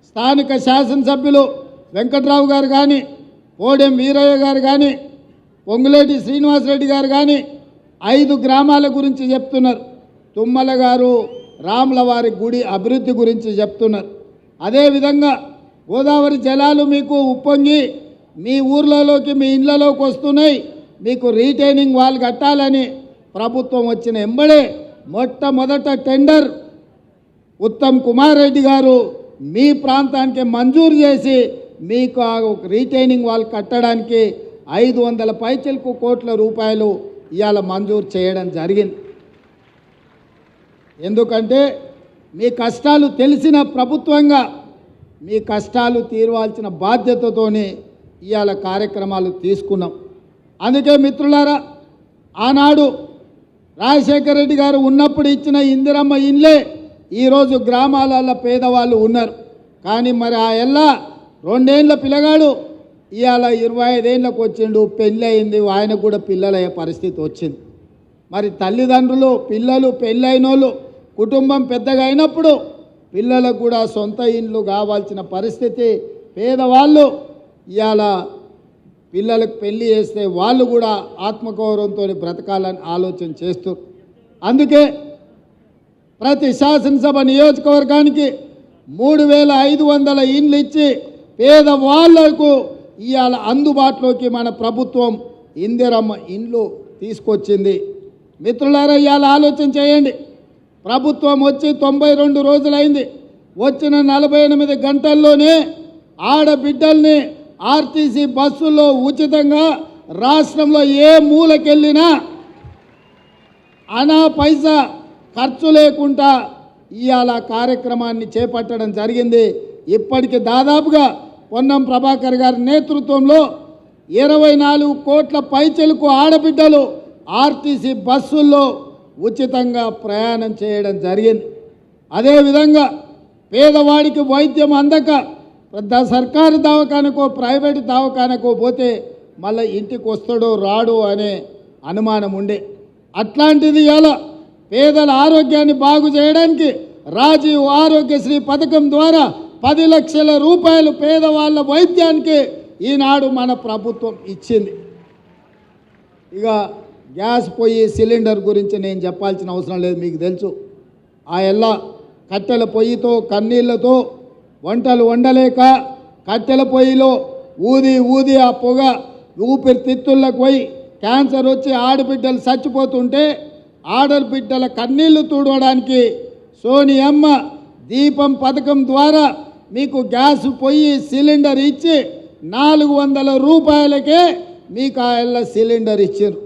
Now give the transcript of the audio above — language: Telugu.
స్థానిక శాసనసభ్యులు వెంకట్రావు గారు కానీ, పోడెం వీరయ్య గారు కానీ, పొంగులేటి శ్రీనివాసరెడ్డి గారు కానీ 5 గ్రామాల గురించి చెప్తున్నారు. తుమ్మల గారు రాములవారి గుడి అభివృద్ధి గురించి చెప్తున్నారు. అదేవిధంగా గోదావరి జలాలు మీకు ఉప్పొంగి మీ ఊర్లలోకి మీ ఇళ్లలోకి వస్తున్నాయి, మీకు రీటైనింగ్ వాల్ కట్టాలని ప్రభుత్వం వచ్చిన ఎంబడే మొట్టమొదట టెండర్ ఉత్తమ్ కుమార్ రెడ్డి గారు మీ ప్రాంతానికి మంజూరు చేసి మీకు ఆ రీటైనింగ్ వాల్ కట్టడానికి 500 పైచిలకు కోట్ల రూపాయలు ఇవాళ మంజూరు చేయడం జరిగింది. ఎందుకంటే మీ కష్టాలు తెలిసిన ప్రభుత్వంగా మీ కష్టాలు తీరవాల్సిన బాధ్యతతోనే ఇవాళ కార్యక్రమాలు తీసుకున్నాం. అందుకే మిత్రులారా, ఆనాడు రాజశేఖర రెడ్డి గారు ఉన్నప్పుడు ఇచ్చిన ఇందిరమ్మ ఇండ్లే ఈరోజు గ్రామాలలో పేదవాళ్ళు ఉన్నారు. కానీ మరి ఆ ఎల్లా 2 ఏళ్ళ పిల్లగాడు ఇవాళ 25 ఏళ్ళకు వచ్చిండు, పెళ్ళి అయింది, ఆయనకు కూడా పిల్లలయ్యే పరిస్థితి వచ్చింది. మరి తల్లిదండ్రులు పిల్లలు పెళ్ళైనోళ్ళు కుటుంబం పెద్దగా అయినప్పుడు పిల్లలకు కూడా సొంత ఇండ్లు కావాల్సిన పరిస్థితి. పేదవాళ్ళు ఇవాళ పిల్లలకు పెళ్లి చేస్తే వాళ్ళు కూడా ఆత్మగౌరవంతో బ్రతకాలని ఆలోచన చేస్తూ, అందుకే ప్రతి శాసనసభ నియోజకవర్గానికి 3500 ఇండ్లు ఇచ్చి పేదవాళ్లకు ఇవాళ అందుబాటులోకి మన ప్రభుత్వం ఇందిరమ్మ ఇండ్లు తీసుకొచ్చింది. మిత్రులారా, ఇవాళ ఆలోచన చేయండి. ప్రభుత్వం వచ్చి 92 రోజులైంది. వచ్చిన 48 గంటల్లోనే ఆడబిడ్డల్ని ఆర్టీసీ బస్సుల్లో ఉచితంగా రాష్ట్రంలో ఏ మూలకెళ్ళినా అనా పైసా ఖర్చు లేకుండా ఇవాళ కార్యక్రమాన్ని చేపట్టడం జరిగింది. ఇప్పటికి దాదాపుగా పొన్నం ప్రభాకర్ గారి నేతృత్వంలో 24 కోట్ల పైచెలకు ఆడబిడ్డలు ఆర్టీసీ బస్సుల్లో ఉచితంగా ప్రయాణం చేయడం జరిగింది. అదేవిధంగా పేదవాడికి వైద్యం అందక సర్కారు దవాఖానకో ప్రైవేటు దవాఖానకో పోతే మళ్ళీ ఇంటికి వస్తాడో రాడో అనే అనుమానం ఉండే. అట్లాంటిది ఇలా పేదల ఆరోగ్యాన్ని బాగు చేయడానికి రాజీవ్ ఆరోగ్యశ్రీ పథకం ద్వారా 10 లక్షల రూపాయలు పేదవాళ్ళ వైద్యానికి ఈనాడు మన ప్రభుత్వం ఇచ్చింది. ఇక గ్యాస్ పొయ్యి సిలిండర్ గురించి నేను చెప్పాల్సిన అవసరం లేదు, మీకు తెలుసు. ఆ ఎల్లా కట్టెల పొయ్యితో కన్నీళ్లతో వంటలు వండలేక కట్టెల పొయ్యిలో ఊది ఊది ఆ పొగ ఊపిరితిత్తులకు పోయి క్యాన్సర్ వచ్చి ఆడబిడ్డలు చచ్చిపోతుంటే ఆడబిడ్డల కన్నీళ్లు తుడవడానికి సోనియమ్మ దీపం పథకం ద్వారా మీకు గ్యాస్ పొయ్యి సిలిండర్ ఇచ్చి 400 రూపాయలకే మీకు ఆ ఎల్ల సిలిండర్ ఇచ్చారు.